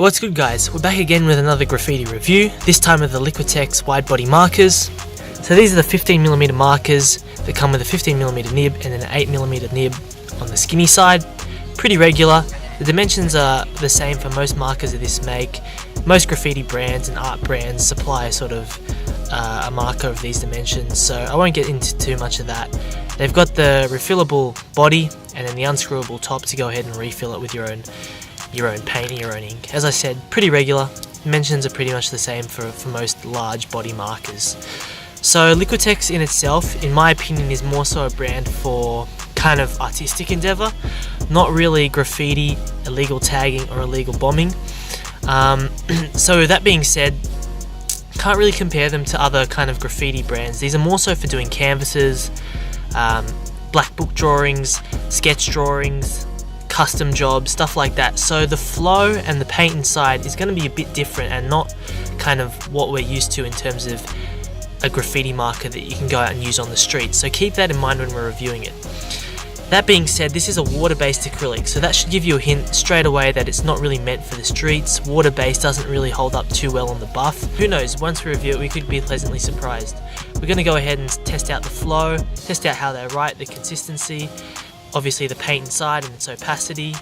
What's good guys, we're back again with another graffiti review, this time with the Liquitex wide body markers. So these are the 15mm markers that come with a 15mm nib and then an 8mm nib on the skinny side. Pretty regular. The dimensions are the same for most markers of this make. Most graffiti brands and art brands supply sort of a marker of these dimensions, so I won't get into too much of that. They've got the refillable body and then the unscrewable top to go ahead and refill it with your own paint and your own ink. As I said, pretty regular. Dimensions are pretty much the same for most large body markers. So Liquitex in itself, in my opinion, is more so a brand for kind of artistic endeavor, not really graffiti, illegal tagging or illegal bombing. So that being said, can't really compare them to other kind of graffiti brands. These are more so for doing canvases, black book drawings, sketch drawings, custom jobs, stuff like that. So the flow and the paint inside is going to be a bit different and not kind of what we're used to in terms of a graffiti marker that you can go out and use on the street. So keep that in mind when we're reviewing it. That being said, this is a water-based acrylic, so that should give you a hint straight away that it's not really meant for the streets. Water-based doesn't really hold up too well on the buff. Who knows, once we review it, we could be pleasantly surprised. We're going to go ahead and test out the flow, test out how they write, the consistency, obviously the paint inside and its opacity,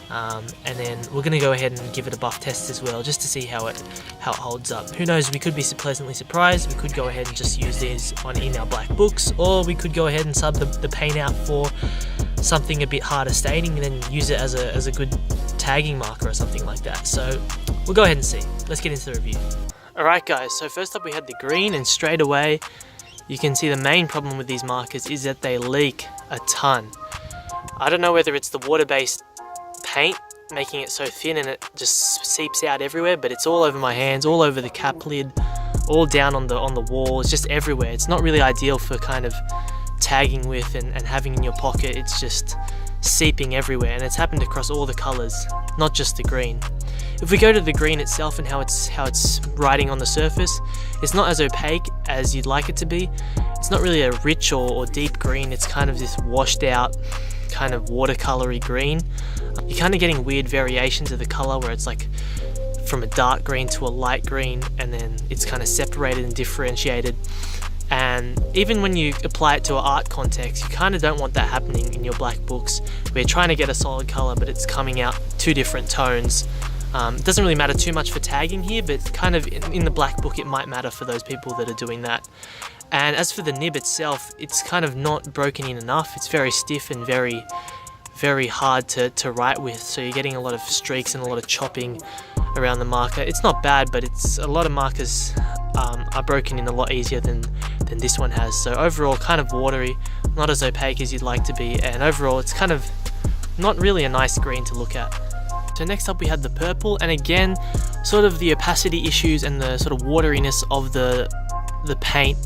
and then we're going to go ahead and give it a buff test as well, just to see how it holds up. Who knows, we could be pleasantly surprised. We could go ahead and just use these in our black books, or we could go ahead and sub the paint out for something a bit harder staining and then use it as a good tagging marker or something like that. So we'll go ahead and see. Let's get into the review. Alright guys, so first up we had the green, and straight away you can see the main problem with these markers is that they leak a ton. I don't know whether it's the water-based paint making it so thin and it just seeps out everywhere, but it's all over my hands, all over the cap lid, all down on the wall. It's just everywhere. It's not really ideal for kind of tagging with and having in your pocket. It's just seeping everywhere, and it's happened across all the colors, not just the green. If we go to the green itself and how it's writing on the surface, it's not as opaque as you'd like it to be. It's not really a rich or deep green. It's kind of this washed out kind of watercolory green. You're kind of getting weird variations of the color where it's like from a dark green to a light green, and then it's kind of separated and differentiated. And even when you apply it to an art context, you kind of don't want that happening in your black books where you're trying to get a solid color but it's coming out two different tones. It doesn't really matter too much for tagging here, but kind of in the black book it might matter for those people that are doing that. And as for the nib itself, it's kind of not broken in enough. It's very stiff and very, very hard to write with, so you're getting a lot of streaks and a lot of chopping around the marker. It's not bad, but it's a lot of markers are broken in a lot easier than this one has. So overall, kind of watery, not as opaque as you'd like to be, and overall it's kind of not really a nice green to look at. So next up we had the purple, and again, sort of the opacity issues and the sort of wateriness of the paint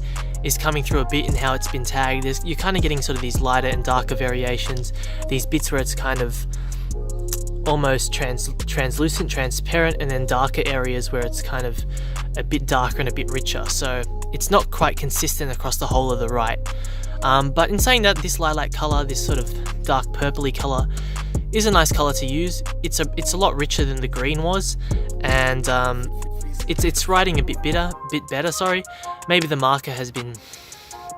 is coming through a bit in how it's been tagged. You're kind of getting sort of these lighter and darker variations, these bits where it's kind of almost translucent, transparent, and then darker areas where it's kind of a bit darker and a bit richer. So it's not quite consistent across the whole of the right. But in saying that, this lilac color, this sort of dark purpley color, is a nice color to use. It's a lot richer than the green was, and it's writing a bit better. Sorry, maybe the marker has been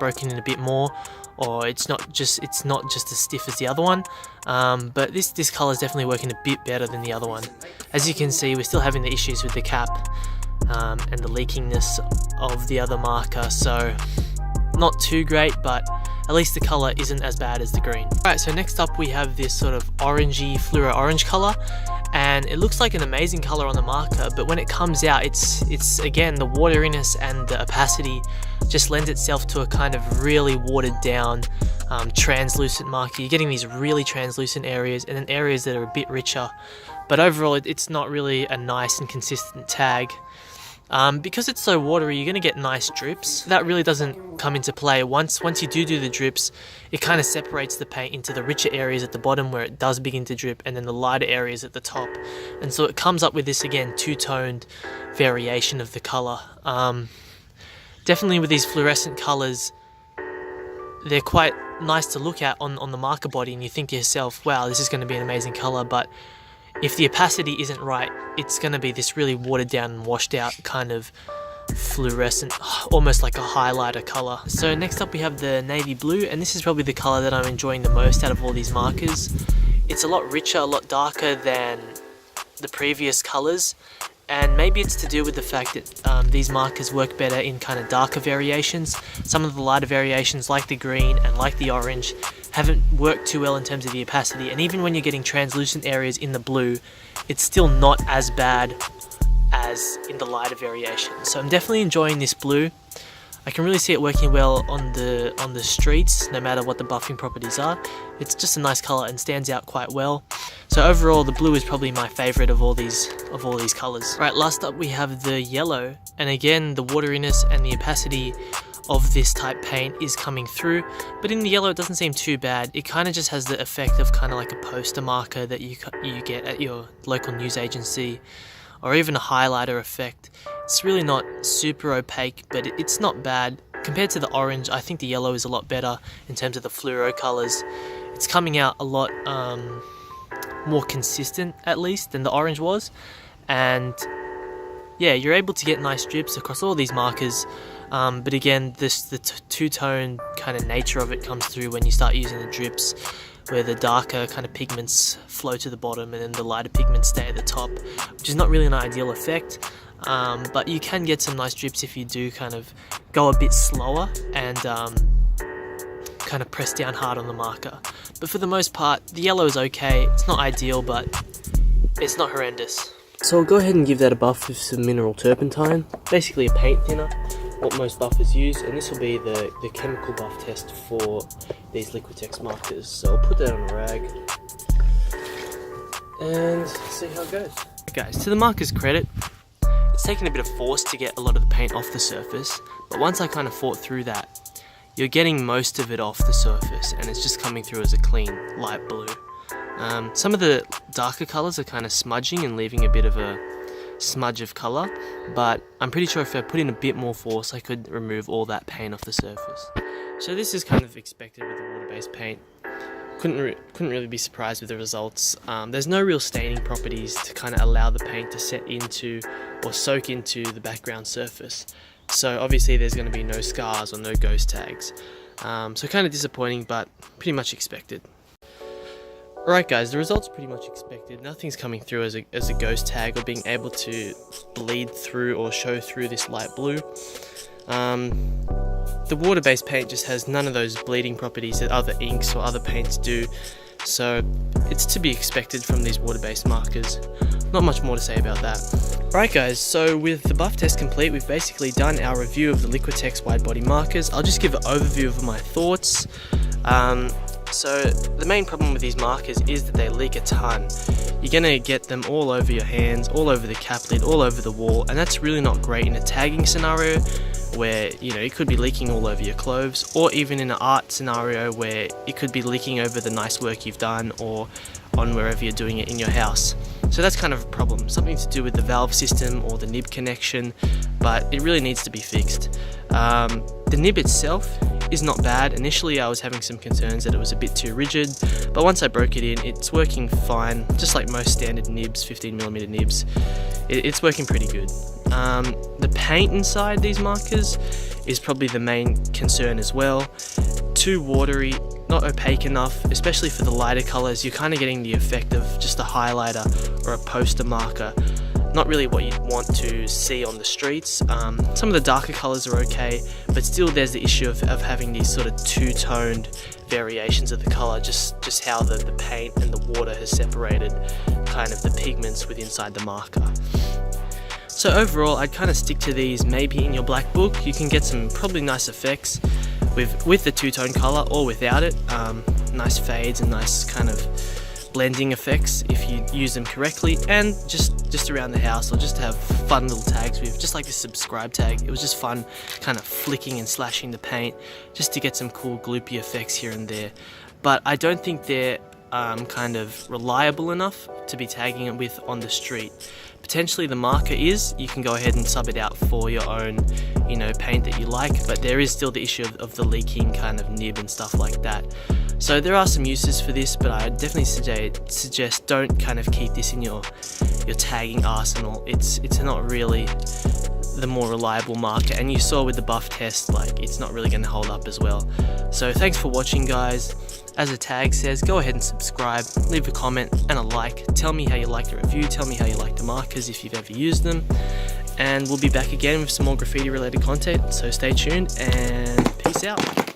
broken in a bit more, or it's not just as stiff as the other one. But this color is definitely working a bit better than the other one. As you can see, we're still having the issues with the cap and the leakiness of the other marker. So not too great, but at least the color isn't as bad as the green. Alright, so next up we have this sort of orangey fluoro orange color, and it looks like an amazing color on the marker, but when it comes out, it's again, the wateriness and the opacity just lends itself to a kind of really watered down translucent marker. You're getting these really translucent areas and then areas that are a bit richer, but overall it's not really a nice and consistent tag. Because it's so watery, you're going to get nice drips. That really doesn't come into play. Once you do the drips, it kind of separates the paint into the richer areas at the bottom where it does begin to drip, and then the lighter areas at the top. And so it comes up with this, again, two-toned variation of the color. Definitely with these fluorescent colors, they're quite nice to look at on the marker body, and you think to yourself, wow, this is going to be an amazing color, but if the opacity isn't right, it's going to be this really watered down and washed out kind of fluorescent, almost like a highlighter color. So next up we have the navy blue, and this is probably the color that I'm enjoying the most out of all these markers. It's a lot richer, a lot darker than the previous colors, and maybe it's to do with the fact that these markers work better in kind of darker variations. Some of the lighter variations like the green and like the orange haven't worked too well in terms of the opacity, and even when you're getting translucent areas in the blue, it's still not as bad as in the lighter variation. So I'm definitely enjoying this blue. I can really see it working well on the streets, no matter what the buffing properties are. It's just a nice color and stands out quite well. So overall, the blue is probably my favorite of all these colors. Right, last up we have the yellow, and again the wateriness and the opacity of this type paint is coming through, but in the yellow it doesn't seem too bad. It kind of just has the effect of kind of like a poster marker that you get at your local news agency, or even a highlighter effect. It's really not super opaque, but it's not bad. Compared to the orange, I think the yellow is a lot better in terms of the fluoro colors. It's coming out a lot more consistent, at least, than the orange was. And yeah, you're able to get nice drips across all these markers. But again, the two-tone kind of nature of it comes through when you start using the drips, where the darker kind of pigments flow to the bottom and then the lighter pigments stay at the top, which is not really an ideal effect. But you can get some nice drips if you do kind of go a bit slower and kind of press down hard on the marker. But for the most part, the yellow is okay. It's not ideal, but it's not horrendous. So I'll go ahead and give that a buff with some mineral turpentine, basically a paint thinner, what most buffers use, and this will be the chemical buff test for these Liquitex markers. So I'll put that on a rag and see how it goes. Guys, to the marker's credit, it's taken a bit of force to get a lot of the paint off the surface, but once I kind of fought through that, you're getting most of it off the surface and it's just coming through as a clean light blue. Some of the darker colors are kind of smudging and leaving a bit of a smudge of color, but I'm pretty sure if I put in a bit more force I could remove all that paint off the surface. So this is kind of expected with the water-based paint. Couldn't really be surprised with the results. There's no real staining properties to kind of allow the paint to set into or soak into the background surface, so obviously there's going to be no scars or no ghost tags. So kind of disappointing, but pretty much expected. Alright guys, the result's pretty much expected. Nothing's coming through as a ghost tag or being able to bleed through or show through this light blue. The water-based paint just has none of those bleeding properties that other inks or other paints do, so it's to be expected from these water-based markers. Not much more to say about that. Alright guys, so with the buff test complete, we've basically done our review of the Liquitex wide body markers. I'll just give an overview of my thoughts. So the main problem with these markers is that they leak a ton. You're going to get them all over your hands, all over the cap lid, all over the wall, and that's really not great in a tagging scenario where, you know, it could be leaking all over your clothes, or even in an art scenario where it could be leaking over the nice work you've done or on wherever you're doing it in your house. So that's kind of a problem, something to do with the valve system or the nib connection, but it really needs to be fixed. The nib itself is not bad. Initially I was having some concerns that it was a bit too rigid, but once I broke it in, it's working fine, just like most standard nibs, 15mm nibs. It's working pretty good. The paint inside these markers is probably the main concern as well. Too watery, not opaque enough, especially for the lighter colors. You're kind of getting the effect of just a highlighter or a poster marker. Not really what you'd want to see on the streets. Some of the darker colors are okay, but still there's the issue of having these sort of two-toned variations of the color, just how the paint and the water has separated kind of the pigments with inside the marker. So overall, I'd kind of stick to these maybe in your black book. You can get some probably nice effects with the two-tone color or without it. Nice fades and nice kind of blending effects if you use them correctly, and just around the house, or just to have fun little tags with, just like the subscribe tag. It was just fun kind of flicking and slashing the paint just to get some cool gloopy effects here and there, but I don't think they're kind of reliable enough to be tagging it with on the street. Potentially the marker is, you can go ahead and sub it out for your own, you know, paint that you like, but there is still the issue of the leaking kind of nib and stuff like that. So there are some uses for this, but I definitely suggest don't kind of keep this in your tagging arsenal. It's not really the more reliable marker, and you saw with the buff test, like, it's not really going to hold up as well. So thanks for watching, guys. As the tag says, go ahead and subscribe, leave a comment and a like. Tell me how you like the review, tell me how you like the markers if you've ever used them, and we'll be back again with some more graffiti related content, so stay tuned and peace out.